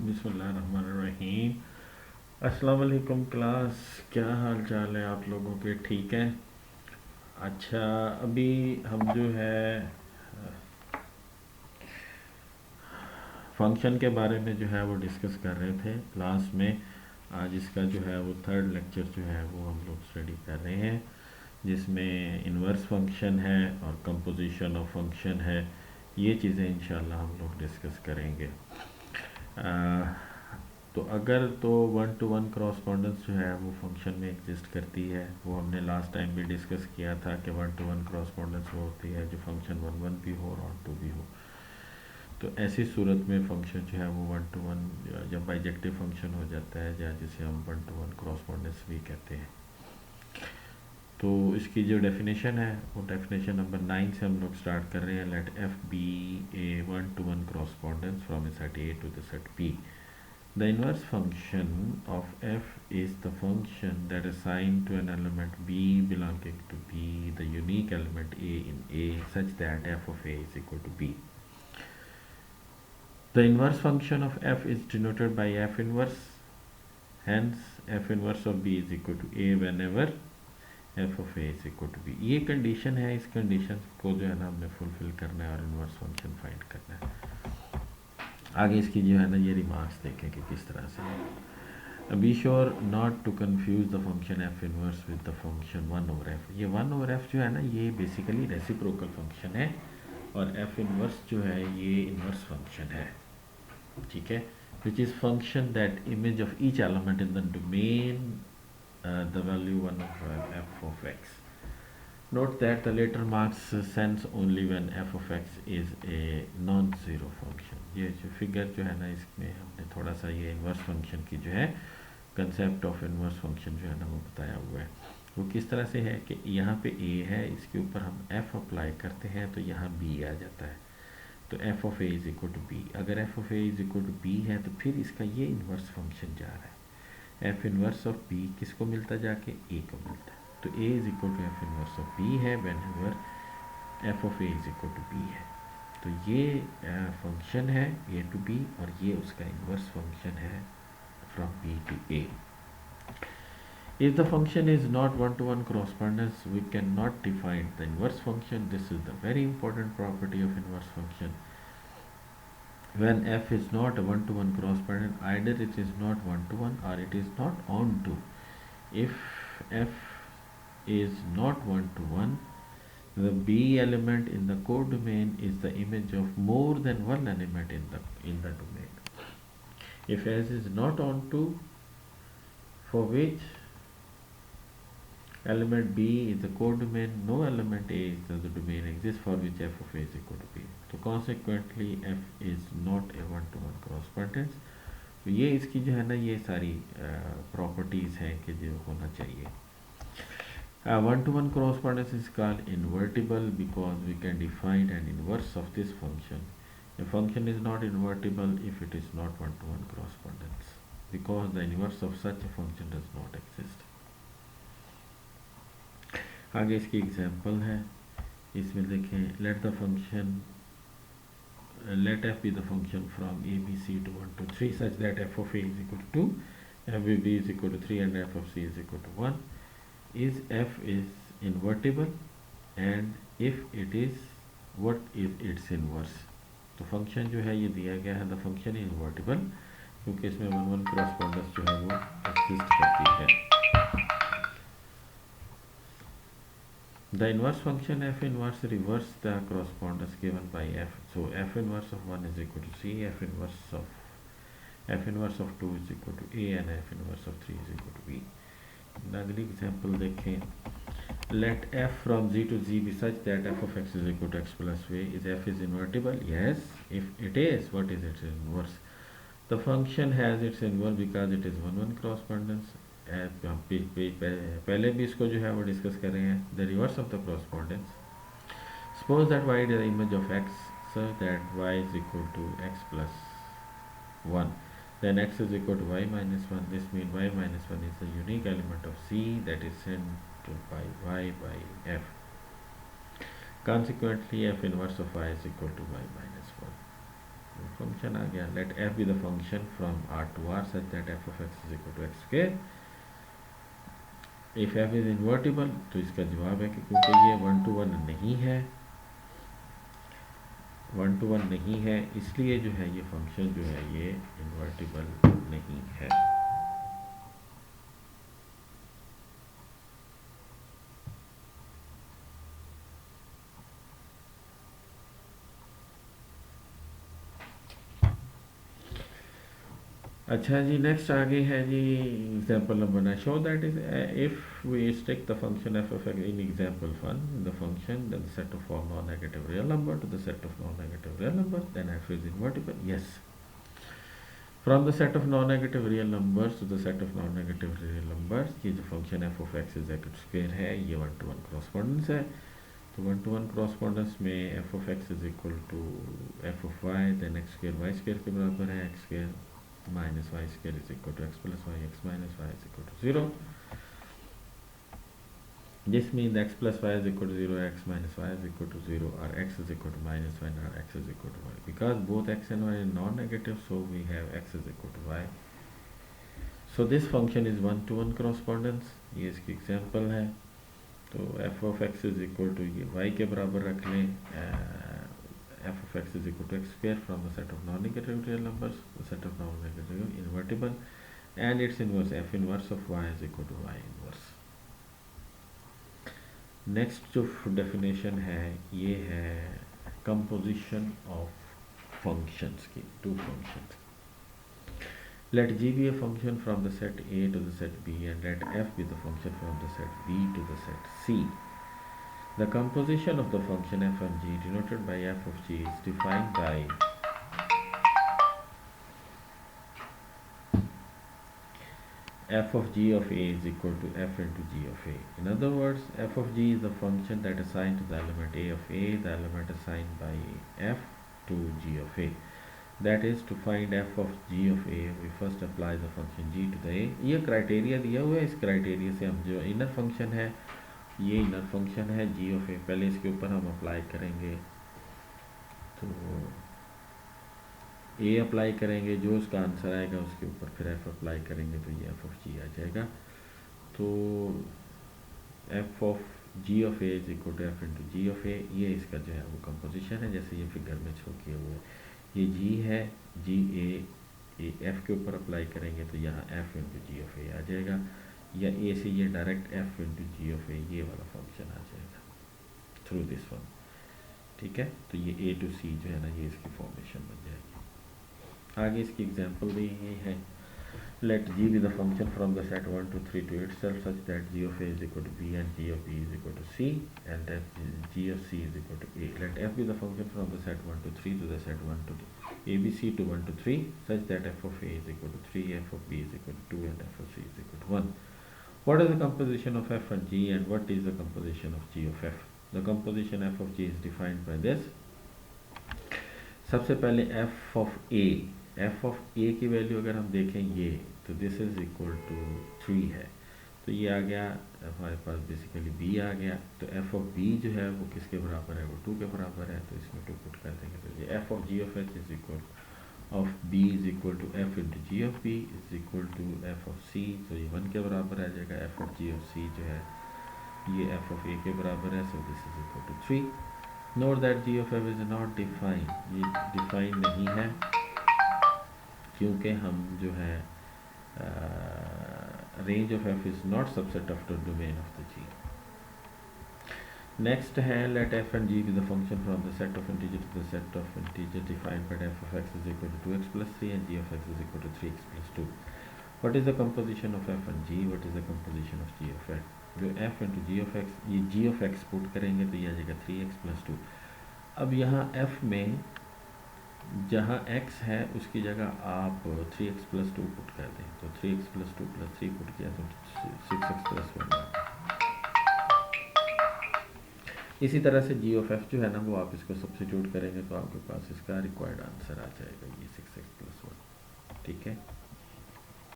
बिस्मिल्लाहिर्रहमानिर्रहीम। अस्सलाम वालेकुम क्लास, क्या हाल चाल है आप लोगों के? ठीक है। अच्छा, अभी हम जो है फंक्शन के बारे में जो है वो डिस्कस कर रहे थे क्लास में। आज इसका जो है वो थर्ड लेक्चर जो है वो हम लोग स्टडी कर रहे हैं, जिसमें इन्वर्स फंक्शन है और कंपोजिशन ऑफ फंक्शन है। ये चीज़ें इंशाल्लाह हम लोग डिस्कस करेंगे। आ, तो अगर तो वन टू वन क्रॉसपॉन्डेंस जो है वो फंक्शन में एग्जिस्ट करती है, वो हमने लास्ट टाइम भी डिस्कस किया था कि वन टू वन क्रॉसपॉन्डेंस वो होती है जो फंक्शन वन वन भी हो और ऑन टू भी हो। तो ऐसी सूरत में फंक्शन जो है वो वन टू वन जब बाइजेक्टिव फंक्शन हो जाता है, या जिसे हम वन टू वन क्रॉसपॉन्डेंस भी कहते हैं। तो इसकी जो डेफिनेशन है वो डेफिनेशन नंबर 9 से हम लोग स्टार्ट कर रहे हैं। Let f be a one to one correspondence from a set A to the set B. The inverse function of f is the function that is assigned to an element b belonging to b the unique element a in A such that f of A is equal to b. The inverse function of f is denoted by f inverse. Hence f inverse of b is equal to A whenever f of A is equal to b. ये condition है, इस condition को जो है ना हमने fulfil करना है और इन्वर्स फंक्शन फाइंड करना है। आगे इसकी जो है ना ये रिमार्क्स देखें कि किस तरह से। Be sure not to confuse the function F inverse with the function one over F. ये वन ओवर एफ जो है ना ये बेसिकली रेसिप्रोकल फंक्शन है, और एफ इनवर्स जो है ये इनवर्स फंक्शन है, ठीक है, which is function that image of each element in the domain the value one of F of x. Note that the later marks sense only when f of x is a non-zero function. ये जो figure जो है ना इसमें हमने थोड़ा सा ये इन्वर्स फंक्शन की जो है कंसेप्ट ऑफ इन्वर्स फंक्शन जो है ना वो बताया हुआ है। वो किस तरह से है कि यहाँ पे a है, इसके ऊपर हम f अप्लाई करते हैं तो यहाँ b आ जाता है, तो f of a is equal to b. अगर f of a is equal to b है तो फिर इसका ये इन्वर्स फंक्शन जा रहा है। f इन्वर्स ऑफ b किसको मिलता जाके? a को मिलता है। तो a is equal to F inverse of b है whenever F of a is equal to b है। तो ये फंक्शन है a टू b और ये उसका इन्वर्स फंक्शन है from b to a. If the function is not one-to-one correspondence, we cannot define the inverse function. This is the very important property of inverse function. When f is not a one-to-one correspondent, either it is not one-to-one or it is not on-to. If f is not one to one, the b element in the codomain is the image of more than one element in the domain. If S is not onto, for which element b is the codomain, no element a is the domain exists for which f of a is equal to b. तो consequently f is not a one to one correspondence. तो ये इसकी जो है ना ये सारी properties हैं कि जो होना चाहिए. One-to-one correspondence is called invertible because we can define an inverse of this function. A function is not invertible if it is not one-to-one correspondence, because the inverse of such a function does not exist. आगे इसकी example है, इसमें देखें let the function let f be the function from a b c to 1 to 3 such that f of a is equal to 2, f of b is equal to 3 and f of c is equal to 1. Is f is invertible, and if it is, what is its inverse? तो function जो है ये दिया गया है the function invertible, क्योंकि इसमें one one क्रॉसपॉन्डेंस जो है वो एग्जिस्ट करती है. The inverse function f inverse reverse the correspondence given by f. So f inverse of 1 is equal to c, f inverse of 2 is equal to a and f inverse of 3 is equal to b. अगली example देखें. Let f from z to z be such that f of x is equal to x plus y. Is f is invertible? Yes. If it is, what is its inverse? The function has its inverse because it is one-one correspondence. हम पहले भी इसको जो है वो discuss कर रहे हैं. The reverse of the correspondence. Suppose that y is the image of x such that y is equal to x plus 1. Then x is equal to y minus 1. This means y minus 1 is the unique element of C that is sent by y by f. Consequently, f inverse of y is equal to y minus 1. फंक्शन आ गया. Let f be the function from R to R such that f of x is equal to x square. if f is invertible तो इसका जवाब है कि क्योंकि ये 1 to 1 नहीं है, 1 to 1 नहीं है, इसलिए जो है ये फंक्शन जो है ये इन्वर्टिबल नहीं है. अच्छा जी, नेक्स्ट आगे है जी example number 9. Show that is if we stick the function f of x in example 1 the function the set of all non negative real number to the set of non negative real number then f is invertible. Yes, from the set of non negative real numbers to the set of non negative real numbers, ये जो function f of x is x square है ये 1 to 1 क्रॉसपोंडेंस है. तो 1 to 1 correspondence में F of x is equal to F of Y then X square Y square के बराबर है. X square minus y square is equal to x plus y, x minus y is equal to 0. This means x plus y is equal to 0, x minus y is equal to 0, or x is equal to minus y, or x is equal to y. Because both x and y are non-negative, so we have x is equal to y. So this function is 1 to 1 correspondence. ये इसकी example है. तो f of x is equal to ये y के बराबर रख लें. f of x is equal to x square from the set of non-negative real numbers, the set of non-negative invertible, and its inverse f inverse of y is equal to y inverse. Next जो definition है ये है composition of functions की, two functions. let g be a function from the set a to the set b and let f be the function from the set b to the set c. The composition of the function f of g denoted by f of g is defined by f of g of a is equal to f into g of a. In other words, f of g is the function that is assigned to the element a of a, the element assigned by f to g of a. That is, to find f of g of a, we first apply the function g to the a. ये criteria दिया हुआ है, इस criteria से हम जो inner function है, ये इनर फंक्शन है g ऑफ a, पहले इसके ऊपर हम अप्लाई करेंगे. तो a अप्लाई करेंगे, जो उसका आंसर आएगा उसके ऊपर फिर f अप्लाई करेंगे, तो ये f ऑफ g आ जाएगा. तो f ऑफ g ऑफ a is equal to f into G of a, ये इसका जो है वो कंपोजिशन है जैसे ये फिगर में शो किए हुए है. ये g है, g a f के ऊपर अप्लाई करेंगे तो यहाँ f into G of a आ जाएगा, या a से ये direct f into G of a ये वाला फंक्शन आ जाएगा थ्रू दिस वन. ठीक है, तो ये a टू c जो है ना ये इसकी फॉर्मेशन बन जाएगी. आगे इसकी एग्जांपल दी गई है. let g be the function from the set 1 to 3 to itself such that g of a is equal to b and g of b is equal to c and that g of c is equal to a. let f be the function from the set 1 to 3 to the set 1 to abc to 1 to 3 such that f of a is equal to 3, f of b is equal to 2 and f of c is equal to 1. What is the composition of f and g and what is the composition of g of f? The composition f of g is defined by this. सबसे पहले f of a, f of a की value अगर हम देखें ये, तो this is equal to 3 है, तो ये आ गया हमारे पास बेसिकली b आ गया. तो f of b जो है वो किसके बराबर है, वो 2 के बराबर है, तो इसमें 2 पुट कर देंगे. तो ये f of g of h is equal of b is equal to f into G of b is equal to f of c, तो ये 1 के बराबर आ जाएगा. f of g of c जो है ये f of a के बराबर है, so this is equal to 3. Note that g of f is not define, ये डिफाइन नहीं है क्योंकि हम जो है range of f is not subset of the domain of the g. Next है let f and g be the function from the set of integer to the set of integer defined by f of x is equal to 2x plus 3 and g of x is equal to 3x plus 2. What is the composition of f and g? What is the composition of g of x? जो f into G of X, ये g of x put करेंगे तो ये आ जाएगा 3x plus 2. अब यहाँ f में जहाँ x है उसकी जगह आप 3x plus 2 पुट कर दें, तो 3x plus 2 plus 3 पुट किया तो 6x plus 1. इसी तरह से g of f जो है ना वो आप इसको सब्स्टिट्यूट करेंगे तो आपके पास इसका रिक्वायर्ड आंसर आ जाएगा, ये 6x plus 1. ठीक है.